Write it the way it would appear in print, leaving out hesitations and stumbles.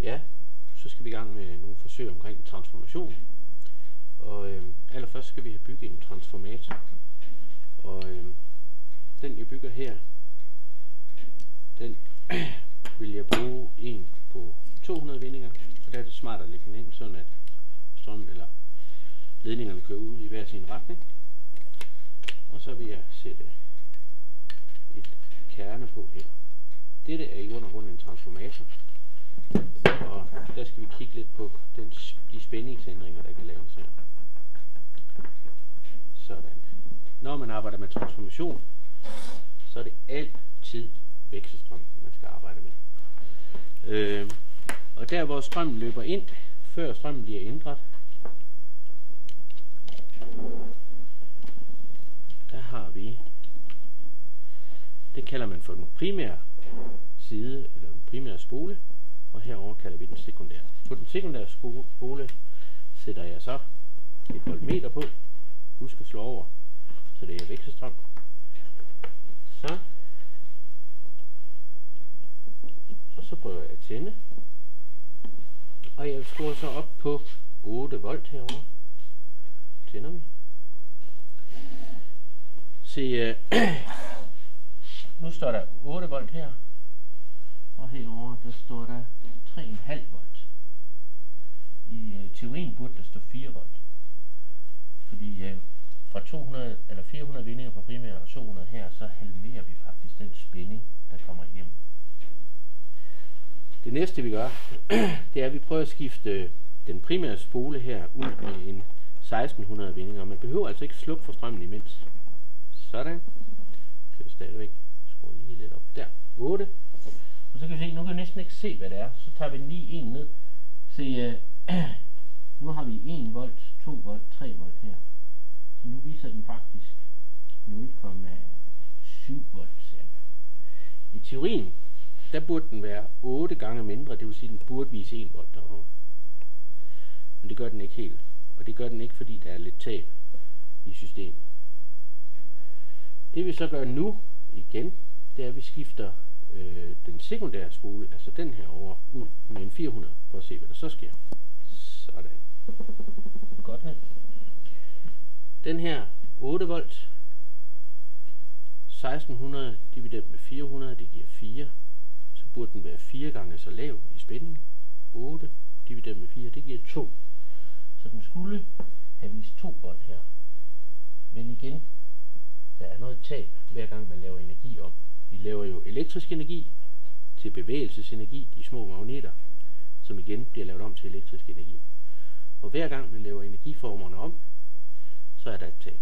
Ja, så skal vi i gang med nogle forsøg omkring transformation. Og allerførst skal vi have bygget en transformator. Og den jeg bygger her, den vil jeg bruge en på 200 vindinger. Og der er det smart at lægge den ind, sådan at strøm eller ledningerne kører ud i hver sin retning. Og så vil jeg sætte et kerne på her. Dette er i grund en transformator. Og der skal vi kigge lidt på de spændingsændringer, der kan laves her. Sådan. Når man arbejder med transformation, så er det altid vekselstrøm, man skal arbejde med. Og der hvor strømmen løber ind, før strømmen bliver ændret, der har vi, det kalder man for den primære side, eller den primære spole, og herover kalder vi den sekundære. På den sekundære spole sætter jeg så et voltmeter på. Husk at slå over, så det er vekselstrøm. Så prøver jeg at tænde. Og jeg skruer så op på 8 volt herover. Tænder vi. Se, nu står der 8 volt her. Og herover der står der 3,5 volt. I teorien burde der stå 4 volt. Fordi fra 200 eller 400 vindinger på primær og 200 her, så halverer vi faktisk den spænding, der kommer igennem. Det næste vi gør, det er at vi prøver at skifte den primære spole her ud med en 1600 vindinger. Man behøver altså ikke slukke for strømmen imens. Sådan. Kan vi stadigvæk skrue lige lidt op. Der. 8. Og så kan vi se, nu kan vi næsten ikke se hvad det er. Så tager vi den lige en ned. Se, nu har vi 1 volt, 2 volt, 3 volt her. Så nu viser den faktisk 0,7 volt cirka. I teorien, der burde den være 8 gange mindre, det vil sige, den burde vise 1 volt derovre. Men det gør den ikke helt. Og det gør den ikke, fordi der er lidt tab i systemet. Det vi så gør nu igen, det er at vi skifter den sekundære spole, altså den her over, ud med en 400, for at se hvad der så sker. Sådan. Godt ned. Den her 8 volt, 1600 divideret med 400, det giver 4. Så burde den være 4 gange så lav i spænding. 8 divideret med 4, det giver 2. Så den skulle have vist 2 volt her. Men igen, der er noget tab, hver gang man laver energi om. Vi laver jo elektrisk energi til bevægelsesenergi, de små magneter, som igen bliver lavet om til elektrisk energi. Og hver gang man laver energiformerne om, så er der et tab.